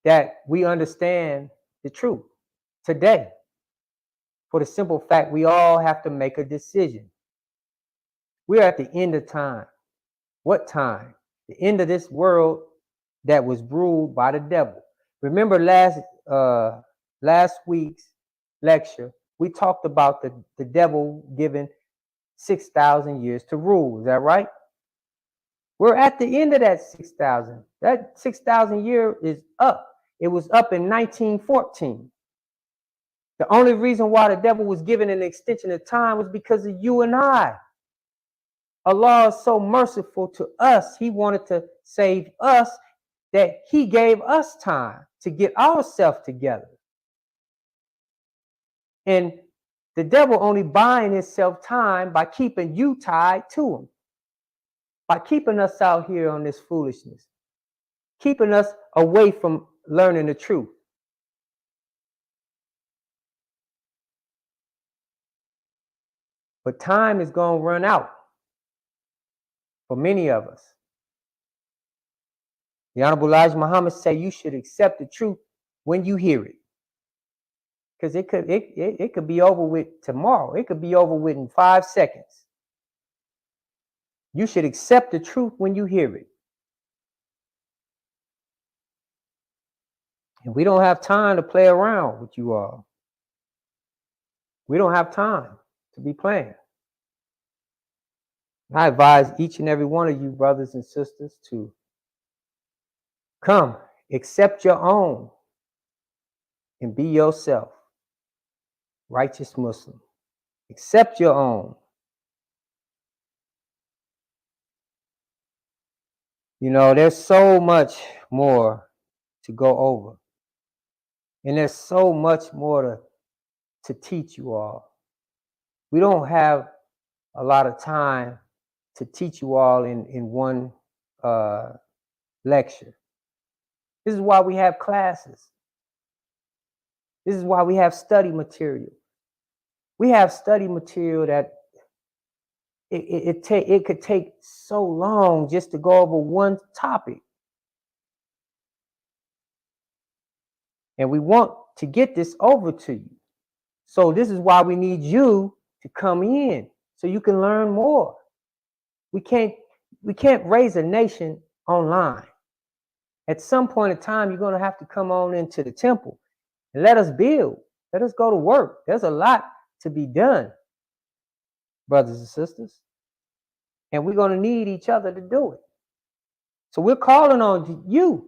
that we understand the truth today. For the simple fact, we all have to make a decision. We're at the end of time. What time? The end of this world that was ruled by the devil. Remember last week's lecture, we talked about the devil given 6,000 years to rule. Is that right? We're at the end of that 6,000. That 6,000 year is up. It was up in 1914. The only reason why the devil was given an extension of time was because of you and I. Allah is so merciful to us. He wanted to save us that he gave us time to get ourselves together. And the devil only buying himself time by keeping you tied to him, by keeping us out here on this foolishness, keeping us away from learning the truth. But time is going to run out for many of us. The Honorable Elijah Muhammad said you should accept the truth when you hear it. Because it could be over with tomorrow. It could be over with in 5 seconds. You should accept the truth when you hear it. And we don't have time to play around with you all. We don't have time to be playing. I advise each and every one of you, brothers and sisters, to come, accept your own, and be yourself. Righteous Muslim. Accept your own. You know, there's so much more to go over. And there's so much more to teach you all. We don't have a lot of time to teach you all in one lecture. This is why we have classes. This is why we have study material. We have study material that it could take so long just to go over one topic. And we want to get this over to you. So this is why we need you to come in so you can learn more. We can't raise a nation online. At some point in time, you're going to have to come on into the temple and let us build. Let us go to work. There's a lot to be done, brothers and sisters. And we're going to need each other to do it. So we're calling on you.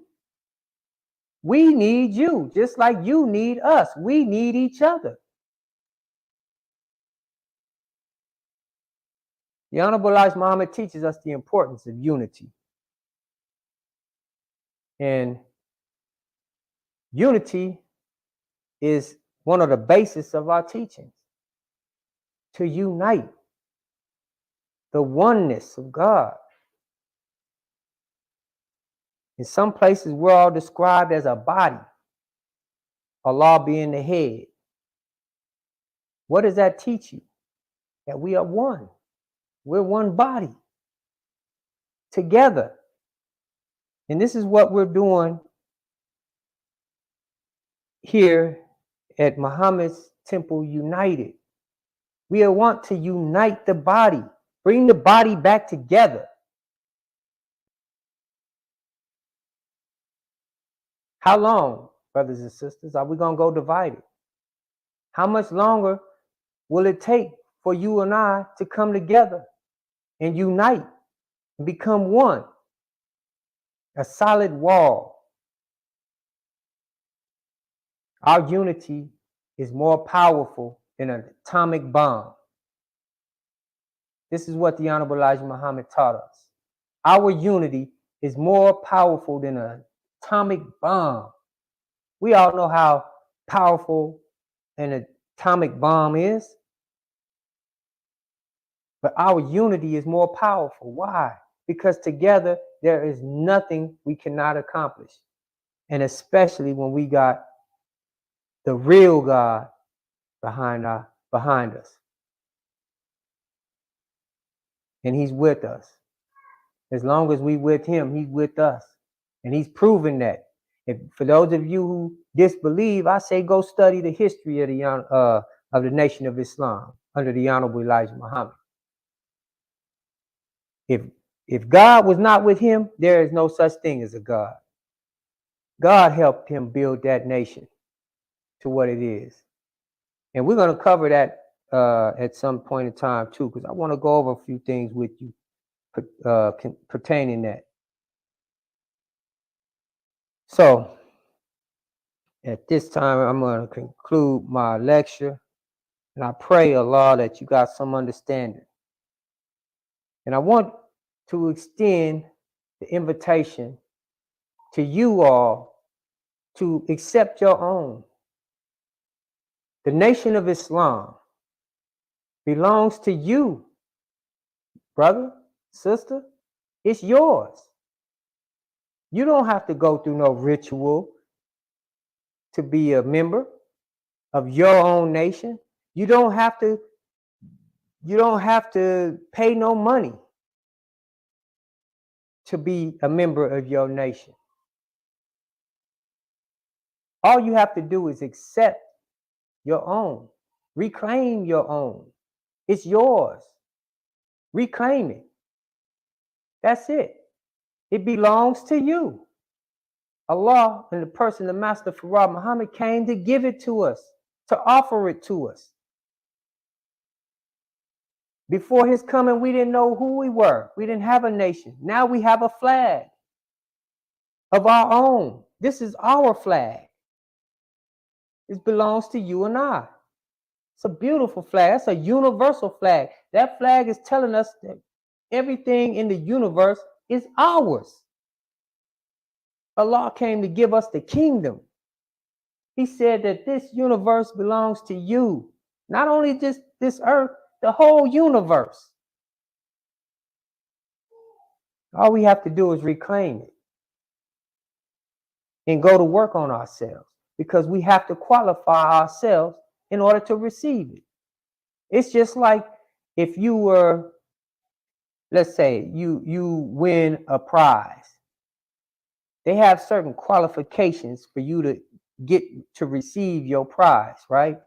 We need you, just like you need us. We need each other. The Honorable Elijah Muhammad teaches us the importance of unity. And unity is one of the bases of our teachings. To unite. The oneness of God. In some places, we're all described as a body. Allah being the head. What does that teach you? That we are one. We're one body together. And this is what we're doing here at Muhammad's Temple United. We want to unite the body, bring the body back together. How long, brothers and sisters, are we going to go divided? How much longer will it take for you and I to come together and unite and become one? A solid wall. Our unity is more powerful than an atomic bomb. This is what the Honorable Elijah Muhammad taught us. Our unity is more powerful than an atomic bomb. We all know how powerful an atomic bomb is. But our unity is more powerful. Why? Because together there is nothing we cannot accomplish. And especially when we got the real God behind us. And he's with us. As long as we with him, he's with us. And he's proven that. If for those of you who disbelieve, I say go study the history of the Nation of Islam under the Honorable Elijah Muhammad. If God was not with him, there is no such thing as a God. God helped him build that nation to what it is. And we're going to cover that at some point in time too, because I want to go over a few things with you pertaining that. So at this time, I'm going to conclude my lecture, and I pray, Allah, that you got some understanding. And I want to extend the invitation to you all to accept your own. The Nation of Islam belongs to you, brother, sister. It's yours. You don't have to go through no ritual to be a member of your own nation. You don't have to pay no money to be a member of your nation. All you have to do is accept your own. Reclaim your own. It's yours. Reclaim it. That's it. It belongs to you. Allah, in the person of Master Farad Muhammad, came to give it to us, to offer it to us. Before his coming, we didn't know who we were. We didn't have a nation. Now we have a flag of our own. This is our flag. It belongs to you and I. It's a beautiful flag. It's a universal flag. That flag is telling us that everything in the universe is ours. Allah came to give us the kingdom. He said that this universe belongs to you. Not only just this earth, the whole universe. All we have to do is reclaim it and go to work on ourselves, because we have to qualify ourselves in order to receive it. It's just like if you were, let's say you win a prize. They have certain qualifications for you to get to receive your prize, right?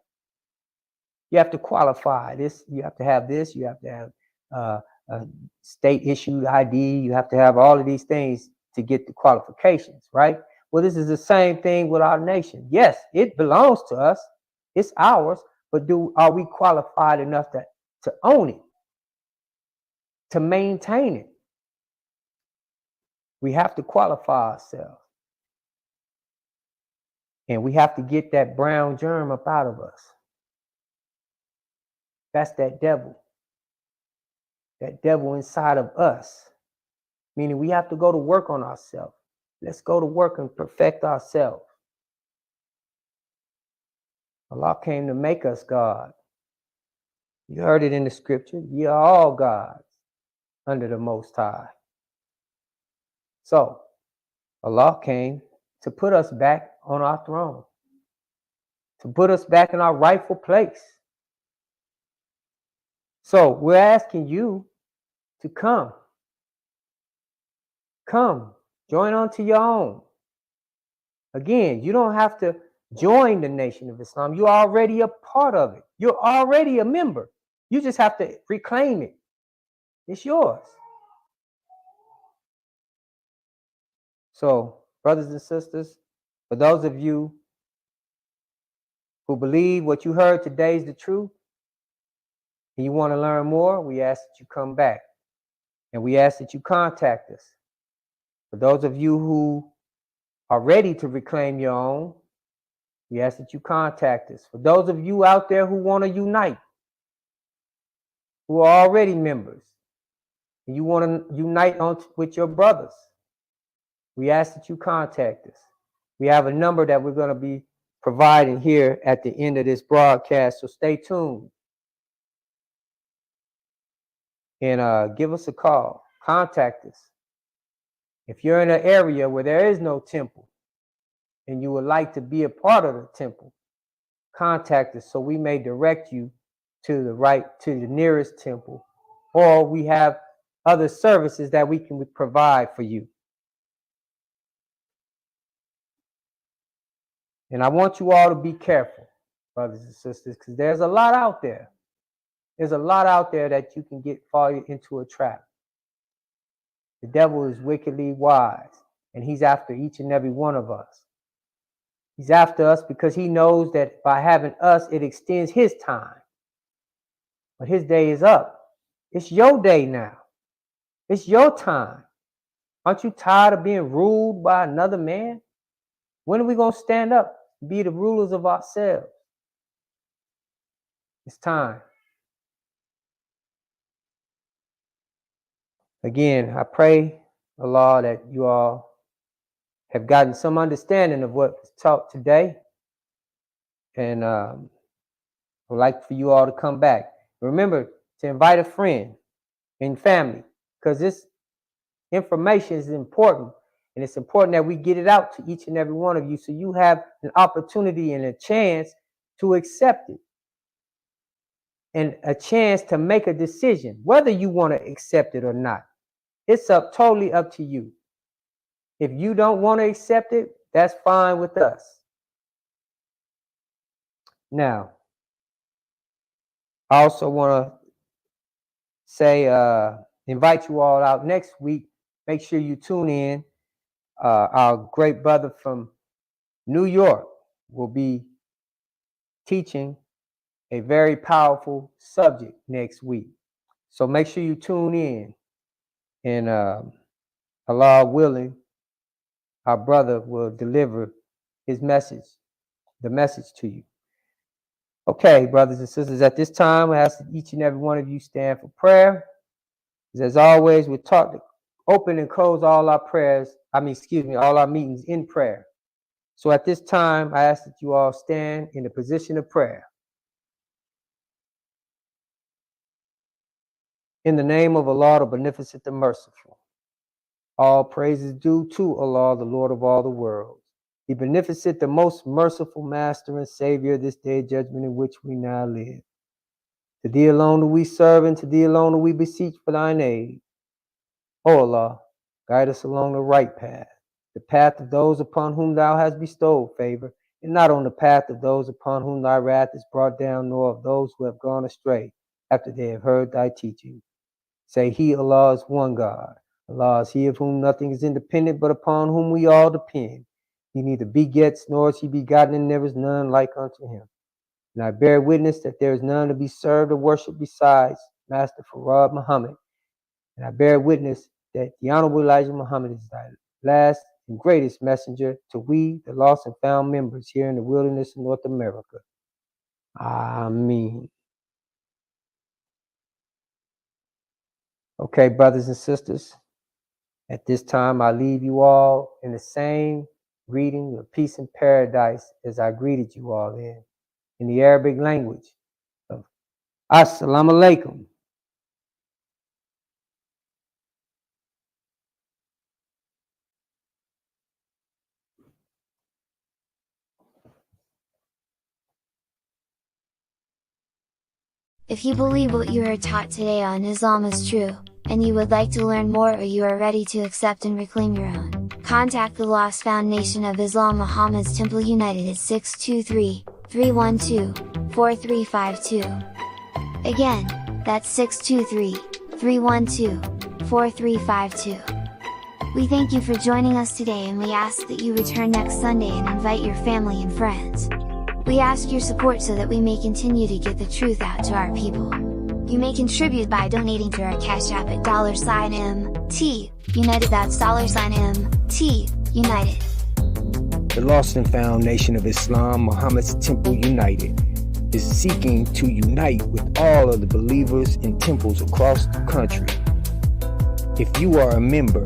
You have to qualify this. You have to have this. You have to have a state issued ID. You have to have all of these things to get the qualifications, right? Well, this is the same thing with our nation. Yes, it belongs to us. It's ours. But are we qualified enough to own it, to maintain it? We have to qualify ourselves. And we have to get that brown germ up out of us. That's that devil inside of us. Meaning we have to go to work on ourselves. Let's go to work and perfect ourselves. Allah came to make us God. You heard it in the scripture. Ye are all gods under the Most High. So Allah came to put us back on our throne, to put us back in our rightful place. So we're asking you to come. Come, join onto your own. Again, you don't have to join the Nation of Islam. You're already a part of it. You're already a member. You just have to reclaim it. It's yours. So, brothers and sisters, for those of you who believe what you heard today is the truth, and you want to learn more, we ask that you come back. And we ask that you contact us. For those of you who are ready to reclaim your own, we ask that you contact us. For those of you out there who want to unite, who are already members, and you want to unite with your brothers, we ask that you contact us. We have a number that we're going to be providing here at the end of this broadcast, so stay tuned. And give us a call. Contact us. If you're in an area where there is no temple and you would like to be a part of the temple, contact us so we may direct you to the nearest temple, or we have other services that we can provide for you. And I want you all to be careful, brothers and sisters, because there's a lot out there. There's a lot out there that you can fall into a trap. The devil is wickedly wise, and he's after each and every one of us. He's after us because he knows that by having us, it extends his time. But his day is up. It's your day now. It's your time. Aren't you tired of being ruled by another man? When are we going to stand up and be the rulers of ourselves? It's time. Again, I pray, Allah, that you all have gotten some understanding of what was taught today. And I would like for you all to come back. Remember to invite a friend and family, because this information is important. And it's important that we get it out to each and every one of you so you have an opportunity and a chance to accept it. And a chance to make a decision, whether you want to accept it or not. It's totally up to you. If you don't want to accept it, that's fine with us. Now, I also want to say, invite you all out next week. Make sure you tune in. Our great brother from New York will be teaching a very powerful subject next week. So make sure you tune in. And Allah willing, our brother will deliver his message, the message to you. Okay, brothers and sisters, at this time, I ask that each and every one of you stand for prayer. As always, we're taught to open and close all our all our meetings in prayer. So at this time, I ask that you all stand in the position of prayer. In the name of Allah, the Beneficent, the Merciful. All praises due to Allah, the Lord of all the worlds, the Beneficent, the most merciful Master and Savior of this day of judgment in which we now live. To thee alone do we serve, and to thee alone do we beseech for thine aid. O Allah, guide us along the right path, the path of those upon whom thou hast bestowed favor, and not on the path of those upon whom thy wrath is brought down, nor of those who have gone astray after they have heard thy teaching. Say, He, Allah, is one God. Allah is He of whom nothing is independent, but upon whom we all depend. He neither begets nor is He begotten, and there is none like unto Him. And I bear witness that there is none to be served or worshipped besides Master Farad Muhammad. And I bear witness that the Honorable Elijah Muhammad is thy last and greatest messenger to we, the lost and found members here in the wilderness of North America. Ameen. Okay, brothers and sisters, at this time I leave you all in the same greeting of peace and paradise as I greeted you all in the Arabic language of Assalamu alaikum. If you believe what you heard taught today on Islam is true, and you would like to learn more or you are ready to accept and reclaim your own, contact the Lost Foundation of Islam Muhammad's Temple United at 623-312-4352. Again, that's 623-312-4352. We thank you for joining us today and we ask that you return next Sunday and invite your family and friends. We ask your support so that we may continue to get the truth out to our people. You may contribute by donating to our Cash App at $MT United, that's $MT United. The Lost and Found Nation of Islam Muhammad's Temple United is seeking to unite with all of the believers in temples across the country. If you are a member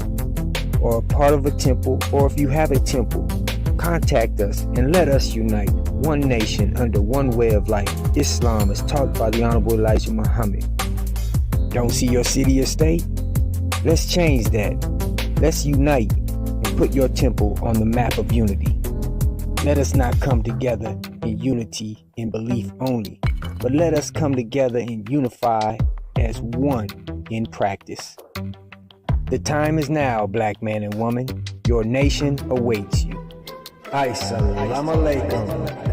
or a part of a temple, or if you have a temple, contact us and let us unite one nation under one way of life, Islam as taught by the Honorable Elijah Muhammad. Don't see your city or state? Let's change that. Let's unite and put your temple on the map of unity. Let us not come together in unity in belief only, but let us come together and unify as one in practice. The time is now, black man and woman. Your nation awaits you. Assalamu alaikum.